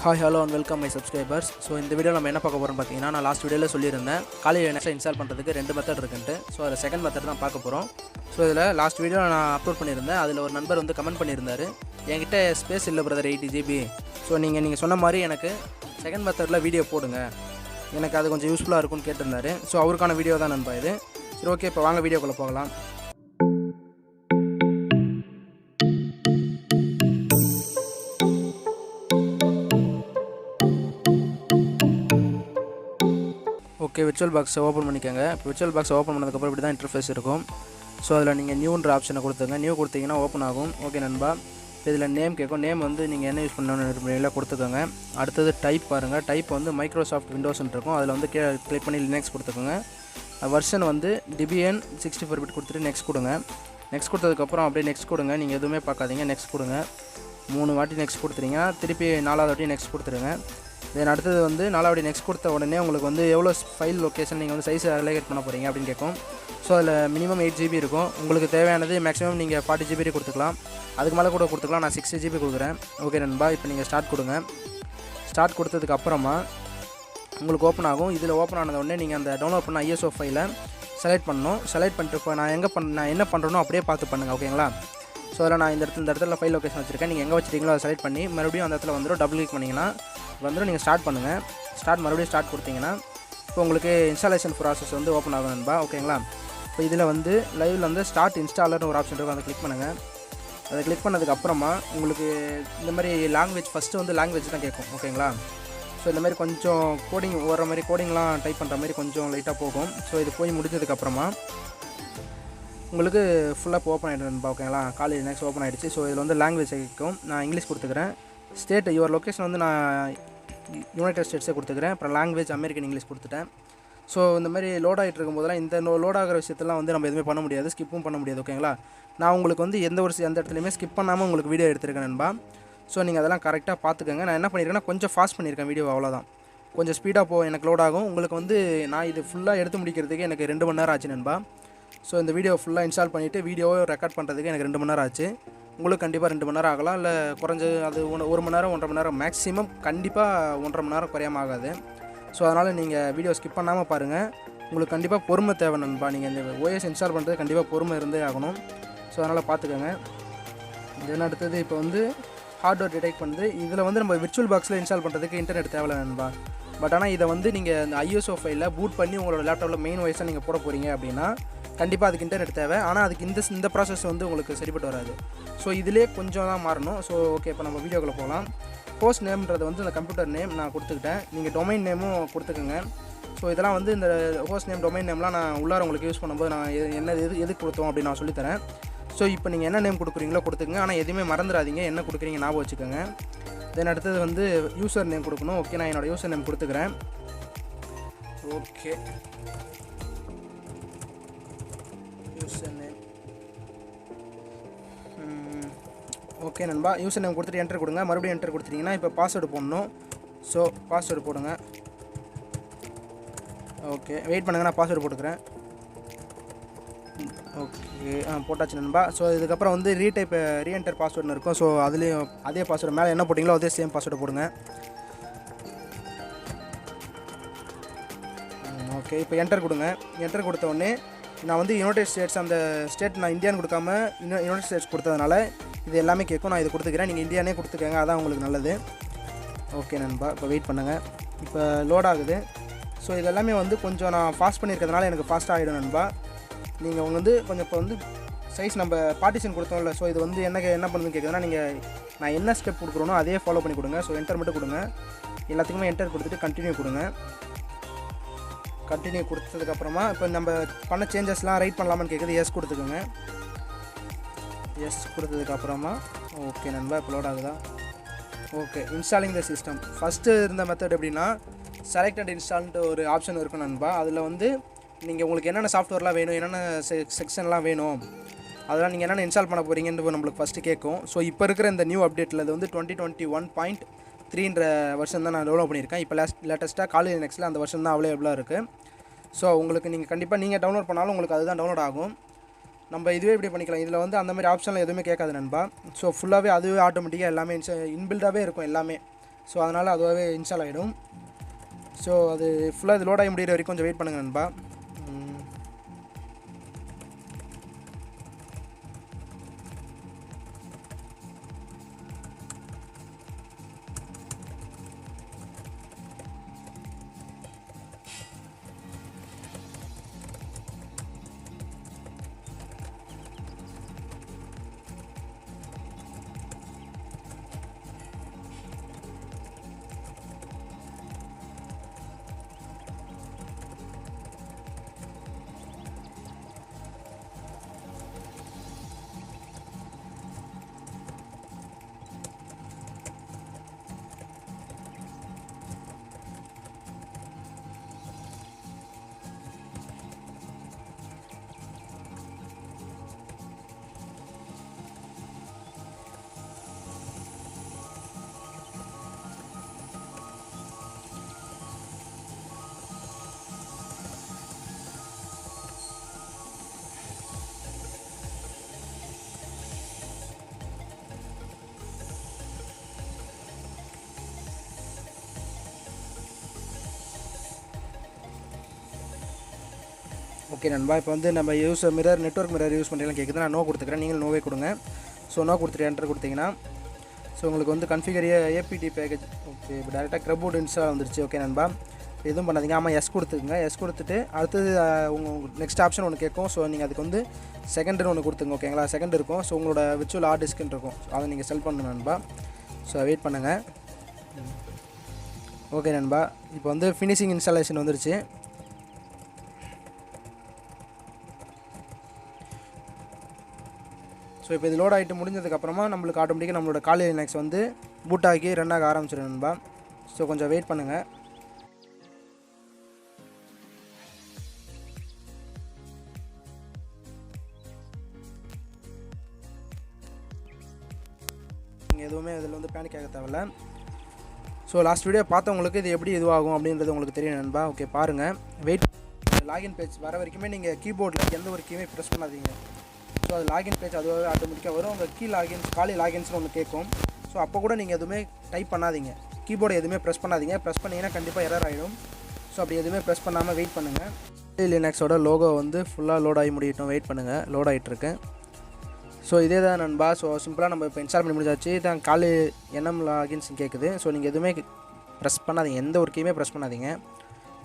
Hi, hello and welcome my subscribers. So இந்த video நம்ம என்ன பார்க்க போறோம் பார்த்தீங்கன்னா நான் லாஸ்ட் வீடியோல சொல்லியிருந்தேன் kaliLinux இன்ஸ்டால் பண்ணுறதுக்கு ரெண்டு மெத்தட் இருக்குன்ட்டு. ஸோ அதில் செகண்ட் மெத்தட் தான் பார்க்க போகிறோம். ஸோ இதில் லாஸ்ட் வீடியோ நான் அப்லோட் பண்ணியிருந்தேன். அதில் ஒரு நண்பர் வந்து கமெண்ட் பண்ணியிருந்தாரு, என்கிட்ட ஸ்பேஸ் இல்லை பிரதர் 80 GB. ஸோ நீங்கள் சொன்ன மாதிரி எனக்கு செகண்ட் மெத்தடில் வீடியோ போடுங்க, எனக்கு அது கொஞ்சம் யூஸ்ஃபுல்லாக இருக்கும்னு கேட்டிருந்தாரு. ஸோ அவருக்கான வீடியோ தான் நண்பா இது. சரி, ஓகே, இப்போ வாங்க வீடியோக்குள்ளே போகலாம். ஓகே, VirtualBox ஓப்பன் பண்ணிக்கோங்க. இப்போ VirtualBox ஓப்பன் பண்ணதுக்கப்புறம் இப்படி தான் இன்டர்ஃபேஸ் இருக்கும். ஸோ அதில் நீங்கள் நியூன்ற ஆப்ஷனை கொடுத்துங்க. நியூ கொடுத்தீங்கன்னா ஓப்பன் ஆகும். ஓகே நண்பா, இதில் நேம் கேட்கும். நேம் வந்து நீங்கள் என்ன யூஸ் பண்ணணும்னு கொடுத்துக்கோங்க. அடுத்தது டைப் பாருங்கள். டைப் வந்து மைக்ரோசாஃப்ட் விண்டோஸ்ன்னு இருக்கும். அதில் வந்து கிளிக் பண்ணி லினக்ஸ் கொடுத்துக்கோங்க. வெர்ஷன் வந்து Debian 64 பிட் கொடுத்துட்டு நெக்ஸ்ட் கொடுங்க. நெக்ஸ்ட் கொடுத்ததுக்கப்புறம் அப்படியே நெக்ஸ்ட் கொடுங்க. நீங்கள் எதுவுமே பார்க்காதீங்க, நெக்ஸ்ட் கொடுங்க. 3 வாட்டி நெக்ஸ்ட் கொடுத்துறீங்கன்னா திருப்பி 4வது வாட்டி நெக்ஸ்ட் கொடுத்துருங்க. தென் அடுத்தது வந்து 4வது நெக்ஸ்ட் கொடுத்த உடனே உங்களுக்கு வந்து எவ்வளோ ஃபைல் லொக்கேஷன் நீங்கள் வந்து சைஸை அலோகேட் பண்ண போகிறீங்க அப்படின்னு கேட்கும். ஸோ அதில் மினிமம் 8 GB இருக்கும். உங்களுக்கு தேவையானது மேக்ஸிமம் நீங்கள் 40 GB கொடுத்துக்கலாம், அதுக்கு மேலே கூட கொடுத்துக்கலாம். நான் 60 GB கொடுக்குறேன். ஓகே நண்பா, இப்போ நீங்கள் ஸ்டார்ட் கொடுங்க. ஸ்டார்ட் கொடுத்ததுக்கு அப்புறமா உங்களுக்கு ஓப்பன் ஆகும். இதில் ஓப்பன் ஆனது உடனே நீங்கள் அந்த டவுன்லோட் பண்ண ISO ஃபைலை செலக்ட் பண்ணணும். செலக்ட் பண்ணிட்டு இப்போ நான் என்ன பண்ணுறேனோ அப்படியே பார்த்து பண்ணுங்கள், ஓகேங்களா? ஸோ அதில் நான் இந்த இடத்துல ஃபைல் லொக்கேஷன் வச்சுருக்கேன். நீங்கள் எங்கே வச்சுருக்கீங்களோ அதை செலக்ட் பண்ணி மறுபடியும் அந்த இடத்துல வந்துடும். டபுள் கிளிக் பண்ணிங்கன்னா வந்துடும். நீங்கள் ஸ்டார்ட் பண்ணுங்கள். மறுபடியும் ஸ்டார்ட் கொடுத்தீங்கன்னா இப்போ உங்களுக்கு இன்ஸ்டாலேஷன் ப்ராசஸ் வந்து ஓப்பன் ஆகும் நண்பா, ஓகேங்களா? இப்போ இதில் வந்து லைவில் வந்து ஸ்டார்ட் இன்ஸ்டாலர்னு ஒரு ஆப்ஷன் இருக்கும், அதை கிளிக் பண்ணுங்கள். அதை கிளிக் பண்ணதுக்கப்புறமா உங்களுக்கு இந்த மாதிரி லாங்குவேஜ் ஃபஸ்ட்டு வந்து லாங்குவேஜ் தான் கேட்கும், ஓகேங்களா? ஸோ இந்த மாதிரி கொஞ்சம் கோடிங் வர மாதிரி கோடிங்லாம் டைப் பண்ணுற மாதிரி கொஞ்சம் லைட்டாக போகும். ஸோ இது போய் முடிஞ்சதுக்கப்புறமா உங்களுக்கு ஃபுல்லாக ஓப்பன் ஆகிடும்பா, ஓகேங்களா? kaliLinux ஓப்பன் ஆகிடுச்சு. ஸோ இதில் வந்து லாங்குவேஜ் கேட்கும். நான் இங்கிலீஷ் கொடுத்துக்கிறேன். ஸ்டேட் யுவர் லொக்கேஷன் வந்து நான் யுனைடெட் ஸ்டேட்ஸே கொடுத்துக்கிறேன். அப்புறம் லாங்குவேஜ் அமெரிக்கன் இங்கிலீஷ் கொடுத்துட்டேன். ஸோ இந்த மாதிரி லோட் ஆகிட்டு இருக்கும்போதெல்லாம் இந்த லோட் ஆகிற விஷயத்தெல்லாம் வந்து நம்ம எதுவுமே பண்ண முடியாது, ஸ்கிப்பும் பண்ண முடியாது, ஓகேங்களா? நான் உங்களுக்கு வந்து எந்த இடத்துலையுமே ஸ்கிப் பண்ணாமல் உங்களுக்கு வீடியோ எடுத்துருக்கேன் நண்பா. ஸோ நீங்கள் அதெல்லாம் கரெக்டாக பார்த்துக்கோங்க. நான் என்ன பண்ணியிருக்கேன்னா கொஞ்சம் ஃபாஸ்ட் பண்ணியிருக்கேன் வீடியோ, அவ்வளோதான். கொஞ்சம் ஸ்பீடாக எனக்கு லோட் ஆகும். உங்களுக்கு வந்து நான் இது ஃபுல்லாக எடுத்து முடிக்கிறதுக்கு எனக்கு 2 மணி நேரம் ஆச்சு நண்பா. ஸோ இந்த வீடியோ ஃபுல்லாக இன்ஸ்டால் பண்ணிவிட்டு வீடியோவை ரெக்கார்ட் பண்ணுறதுக்கு எனக்கு 2 மணி நேரம் ஆச்சு. உங்களுக்கு கண்டிப்பாக 2 மணி நேரம் ஆகலாம், இல்லை குறைஞ்சது அது 1 மணி நேரம் 1.5 மணி நேரம் மேக்ஸிமம், கண்டிப்பாக 1.5 மணி நேரம் குறையாமல் ஆகாது. ஸோ அதனால் நீங்கள் வீடியோ ஸ்கிப் பண்ணாமல் பாருங்கள். உங்களுக்கு கண்டிப்பாக பொறுமை தேவை நண்பா. நீங்கள் இந்த OS இன்ஸ்டால் பண்ணுறது கண்டிப்பாக பொறுமை இருந்தே ஆகணும். ஸோ அதனால் பார்த்துக்கோங்க. இதெல்லாம் அடுத்தது இப்போ வந்து ஹார்ட்வேர் டிடெக்ட் பண்ணுது. இதில் வந்து நம்ம VirtualBoxல இன்ஸ்டால் பண்ணுறதுக்கு இன்டர்நெட் தேவையில்லை நண்பா. பட் ஆனால் இதை வந்து நீங்கள் இந்த ISO ஃபைலில் பூட் பண்ணி உங்களோட லேப்டாப்பில் மெயின் வாய்ஸாக நீங்கள் போட போகிறீங்க அப்படின்னா கண்டிப்பாக அதுக்கு இன்டர்நெட் தேவை. ஆனால் அதுக்கு இந்த ப்ராசஸ் வந்து உங்களுக்கு சரிப்பட்டு வராது. ஸோ இதிலே கொஞ்சம் தான் மாறணும். ஸோ ஓகே, இப்போ நம்ம வீடியோக்குள்ளே போகலாம். ஹோஸ்ட் நேம்ன்றது வந்து இந்த கம்ப்யூட்டர் நேம் நான் கொடுத்துக்கிட்டேன். நீங்கள் டொமைன் நேமும் கொடுத்துக்கோங்க. ஸோ இதெல்லாம் வந்து இந்த ஹோஸ்ட் நேம் டொமைன் நேம்லாம் நான் உள்ளார உங்களுக்கு யூஸ் பண்ணும்போது நான் எதுக்கு கொடுத்தோம் அப்படின்னு நான் சொல்லித்தரேன். ஸோ இப்போ நீங்கள் என்ன நேம் கொடுக்குறீங்களோ கொடுத்துங்க. ஆனால் எதுவுமே மறந்துடாதீங்க, என்ன கொடுக்குறீங்க ஞாபகம் வச்சுக்கோங்க. தென் அடுத்தது வந்து யூசர் நேம் கொடுக்கணும். ஓகே, நான் என்னோடய யூசர் நேம் கொடுத்துக்கிறேன். ஓகே, யூசர் நேம் ஓகே நண்பா, யூசர் நேம் கொடுத்துட்டு என்டர் கொடுங்க. மறுபடியும் என்டர் கொடுத்துட்டிங்கன்னா இப்போ பாஸ்வேர்டு போடணும். ஸோ பாஸ்வேர்டு போடுங்க. ஓகே, வெயிட் பண்ணுங்கள், நான் பாஸ்வேர்டு போட்டுக்கிறேன். ஓகே, போட்டாச்சு நண்பா. ஸோ இதுக்கப்புறம் வந்து ரீஎன்டர் பாஸ்வேர்டுன்னு இருக்கும். ஸோ அதுலேயும் அதே பாஸ்வேர்டு, மேலே என்ன போட்டிங்களோ அதே சேம் பாஸ்வேர்டு போடுங்க. ஓகே, இப்போ என்டர் கொடுங்க. என்டர் கொடுத்த உடனே நான் வந்து யுனைடெட் ஸ்டேட்ஸ், அந்த ஸ்டேட் நான் இந்தியான்னு கொடுக்காம யுனைடெட் ஸ்டேட்ஸ் கொடுத்ததுனால இது எல்லாமே கேட்கும். நான் இது கொடுத்துக்கிறேன். நீங்கள் இந்தியானே கொடுத்துக்கங்க, அதான் உங்களுக்கு நல்லது. ஓகே நண்பா, இப்போ வெயிட் பண்ணுங்கள். இப்போ லோட் ஆகுது. ஸோ இது எல்லாமே வந்து கொஞ்சம் நான் ஃபாஸ்ட் பண்ணியிருக்கிறதுனால எனக்கு ஃபாஸ்ட்டாக ஆகிடும் நண்பா. நீங்கள் வந்து கொஞ்சம் இப்போ வந்து சைஸ் நம்ம பார்ட்டிஷன் கொடுத்தோம்ல, ஸோ இது வந்து என்ன பண்ணுதுன்னு கேட்குதுன்னா நீங்கள் நான் என்ன ஸ்டெப் கொடுக்குறோனோ அதே ஃபாலோ பண்ணி கொடுங்க. ஸோ என்டர் மட்டும் கொடுங்க. எல்லாத்துக்குமே என்டர் கொடுத்துட்டு கண்டினியூ கொடுங்க. கண்டினியூ கொடுத்ததுக்கப்புறமா இப்போ நம்ம பண்ண சேஞ்சஸ்லாம் ரைட் பண்ணலாமான்னு கேட்குது. எஸ் கொடுத்துக்கோங்க. எஸ் கொடுத்ததுக்கப்புறமா ஓகே நண்பா, இப்போ லோட் ஆகுதா? Okay, installing the system. First இருந்த மெத்தட் எப்படின்னா செலக்ட் அண்ட் இன்ஸ்டால்ன்ட்டு ஒரு ஆப்ஷன் இருக்கும் நண்பா. அதில் வந்து நீங்கள் உங்களுக்கு என்னென்ன சாஃப்ட்வேர்லாம் வேணும், என்னென்ன செக்ஷன்லாம் வேணும், அதெல்லாம் நீங்கள் என்னென்ன இன்ஸ்டால் பண்ண போகிறீங்கன்னு நம்மளுக்கு ஃபஸ்ட்டு கேட்கும். ஸோ இப்போ இருக்கிற இந்த நியூ அப்டேட்டில் இது வந்து 2021.3ன்ற வருஷன் தான் நான் டெவலப் பண்ணியிருக்கேன். இப்போ லேட்டஸ்ட்டாக kaliLinuxல அந்த வருஷன் தான் அவைலபிளாக இருக்குது. ஸோ உங்களுக்கு நீங்கள் கண்டிப்பாக நீங்கள் டவுன்லோட் பண்ணாலும் உங்களுக்கு அதுதான் டவுன்லோட் ஆகும். நம்ம இதுவே இப்படி பண்ணிக்கலாம். இதில் வந்து அந்த மாதிரி ஆப்ஷனில் எதுவுமே கேட்காது நண்பா. ஸோ ஃபுல்லாகவே அதுவே ஆட்டோமேட்டிக்காக எல்லாமே இன்பில்டாகவே இருக்கும் எல்லாமே. ஸோ அதனால் அதுவாகவே இன்ஸ்டால் ஆகிடும். ஸோ அது ஃபுல்லாக இது லோட் ஆகி முடிகிற வரைக்கும் கொஞ்சம் வெயிட் பண்ணுங்கள் நண்பா. ஓகே நண்பா, இப்போ வந்து நம்ம நெட்வொர்க் மிரர் யூஸ் பண்ணுறீங்களா கேட்குது. நான் நோ கொடுத்துக்கிறேன், நீங்கள் நோவே கொடுங்க. ஸோ நோ கொடுத்துட்டு என்டர் கொடுத்தீங்கன்னா ஸோ உங்களுக்கு வந்து கன்ஃபிகர் ஏபிடி பேக்கேஜ். ஓகே, இப்போ டேரெக்டாக க்ரப்வுட் இன்ஸ்டால் வந்துருச்சு. ஓகே நண்பா, எதுவும் பண்ணாதீங்க. ஆமாம், எஸ் கொடுத்துக்குங்க. எஸ் கொடுத்துட்டு அடுத்தது உங்கள் நெக்ஸ்ட் ஆப்ஷன் ஒன்று கேட்கும். ஸோ நீங்கள் அதுக்கு வந்து செகண்டுன்னு ஒன்று கொடுத்துங்க. ஓகேங்களா, செகண்ட் இருக்கும். ஸோ உங்களோட விர்ச்சுவல் ஹார்ட் டிஸ்க்னு இருக்கும். ஸோ அதை நீங்கள் செல் பண்ணணும் நண்பா. ஸோ வெயிட் பண்ணுங்கள். ஓகே நண்பா, இப்போ வந்து ஃபினிஷிங் இன்ஸ்டாலேஷன் வந்துருச்சு. ஸோ இப்போ இது லோட் ஆகிட்டு முடிஞ்சதுக்கப்புறமா நம்மளுக்கு ஆட்டோமேட்டிக்காக நம்மளோட kaliLinux வந்து பூட் ஆகி ரன் ஆக ஆரம்பிச்சிடும் நண்பா. ஸோ கொஞ்சம் வெயிட் பண்ணுங்கள். நீங்கள் எதுவுமே இதில் வந்து பேனிக் ஆக தேவையில்ல. ஸோ லாஸ்ட் வீடியோ பார்த்தவங்களுக்கு இது எப்படி இதுவாகும் அப்படின்றது உங்களுக்கு தெரியும் நண்பா. ஓகே பாருங்கள், வெயிட். லாகின் பேஜ் வர வரைக்குமே நீங்கள் கீபோர்டில் எந்த ஒரு கீயுமே ப்ரெஸ் பண்ணாதீங்க. ஸோ அது லாகின் பேஜ் அதுவாகவே ஆட்டோமேட்டிக்காக வரும். உங்கள் kaliLinuxனு ஒன்று கேட்கும். ஸோ அப்போ கூட நீங்கள் எதுவுமே டைப் பண்ணாதீங்க, கீபோர்டை எதுவுமே ப்ரெஸ் பண்ணாதீங்க. ப்ரெஸ் பண்ணிங்கன்னா கண்டிப்பாக எரர் ஆகிடும். ஸோ அப்படி எதுவுமே ப்ரெஸ் பண்ணாமல் வெயிட் பண்ணுங்கள். kaliLinuxோட லோகோ வந்து ஃபுல்லாக லோட் ஆகி முடியட்டும். வெயிட் பண்ணுங்கள், லோட் ஆகிட்டுருக்கு. ஸோ இதே தான் நண்பா. ஸோ சிம்பிளாக நம்ம இப்போ இன்ஸ்டால் பண்ணி முடிஞ்சாச்சு. தான் kaliNM லாகின்ஸ் கேட்குது. ஸோ நீங்கள் எதுவுமே ப்ரெஸ் பண்ணாதீங்க, எந்த ஒரு கீயுமே ப்ரெஸ் பண்ணாதீங்க.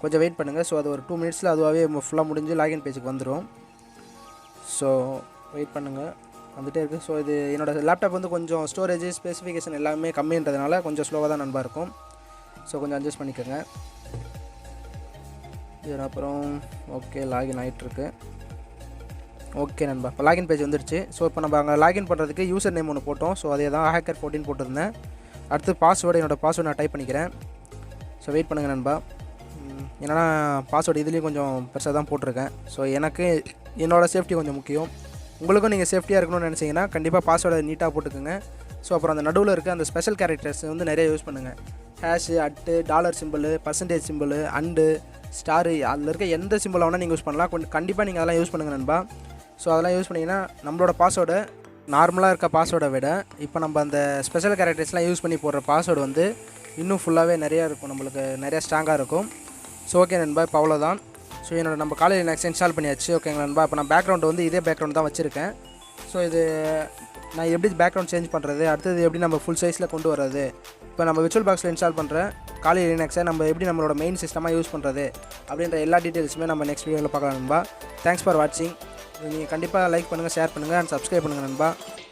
கொஞ்சம் வெயிட் பண்ணுங்கள். ஸோ அது ஒரு 2 மினிட்ஸில் அதுவாகவே ஃபுல்லாக முடிஞ்சு லாகின் பேஜுக்கு வந்துடும். ஸோ வெயிட் பண்ணுங்கள், வந்துகிட்டே இருக்குது. ஸோ இது என்னோடய லேப்டாப் வந்து கொஞ்சம் ஸ்டோரேஜ் ஸ்பெசிஃபிகேஷன் எல்லாமே கம்மின்றதுனால கொஞ்சம் ஸ்லோவாக தான் நண்பா இருக்கும். ஸோ கொஞ்சம் அட்ஜஸ்ட் பண்ணிக்கோங்க. இது அப்புறம் ஓகே லாகின் ஆகிட்டுருக்கு. ஓகே நண்பா, இப்போ லாகின் பேஜ் வந்துடுச்சு. ஸோ இப்போ நம்ம அங்கே லாகின் பண்ணுறதுக்கு யூசர் நேம் ஒன்று போட்டோம். ஸோ அதே தான் hacker14 போட்டிருந்தேன். அடுத்து பாஸ்வேர்டு, என்னோடய பாஸ்வேர்டு நான் டைப் பண்ணிக்கிறேன். ஸோ வெயிட் பண்ணுங்கள் நண்பா. ஏன்னா பாஸ்வேர்டு இதுலேயும் கொஞ்சம் பெருசாக தான் போட்டிருக்கேன். ஸோ எனக்கு என்னோடய சேஃப்டி கொஞ்சம் முக்கியம். உங்களுக்கும் நீங்கள் சேஃப்டியாக இருக்கணும்னு நினச்சிங்கன்னா கண்டிப்பாக பாஸ்வேர்டை நீட்டாக போட்டுக்கோங்க. ஸோ அப்புறம் அந்த நடுவில் இருக்க அந்த ஸ்பெஷல் கேரக்டர்ஸ் வந்து நிறைய யூஸ் பண்ணுங்கள். Hash, at, dollar simple, percentage simple, and, star, அதில் இருக்க எந்த சிம்பிளை வேணால் நீங்கள் யூஸ் பண்ணலாம். கண்டிப்பாக நீங்கள் அதெல்லாம் யூஸ் பண்ணுங்கள் நண்பா. ஸோ அதெல்லாம் யூஸ் பண்ணிங்கன்னா நம்மளோட பாஸ்வேர்டை நார்மலாக இருக்க பாஸ்வேர்டை விட இப்போ நம்ம அந்த ஸ்பெஷல் கேரக்டர்ஸ்லாம் யூஸ் பண்ணி போடுற பாஸ்வேர்டு வந்து இன்னும் ஃபுல்லாகவே நிறையா இருக்கும், நம்மளுக்கு நிறையா ஸ்ட்ராங்காக இருக்கும். ஸோ ஓகே நண்பா, இப்போ அவ்வளோதான். ஸோ நம்ம kaliLinux இன்ஸ்டால் பண்ணியாச்சு. ஓகேங்களா நண்பா, இப்போ நான் பேக்ரவுண்ட் வந்து இதே பேக்ரவுண்ட் தான் வச்சுருக்கேன். ஸோ இது நான் எப்படி பேக்ரவுண்ட் சேஞ்ச் பண்ணுறது, அடுத்தது எப்படி நம்ம ஃபுல் சைஸில் கொண்டு வர்றது, இப்போ நம்ம VirtualBoxல இன்ஸ்டால் பண்ணுற kaliLinuxை நம்ம எப்படி நம்மளோட மெயின் சிஸ்டமாக யூஸ் பண்ணுறது அப்படின்ற எல்லா டீட்டெயில்ஸுமே நம்ம நெக்ஸ்ட் வீடியோவில் பார்க்கலாம் நண்பா. தேங்க்ஸ் ஃபார் வாட்சிங். நீங்கள் கண்டிப்பாக லைக் பண்ணுங்கள், ஷேர் பண்ணுங்கள் அண்ட் சப்ஸ்கிரைப் பண்ணுங்கள் நண்பா.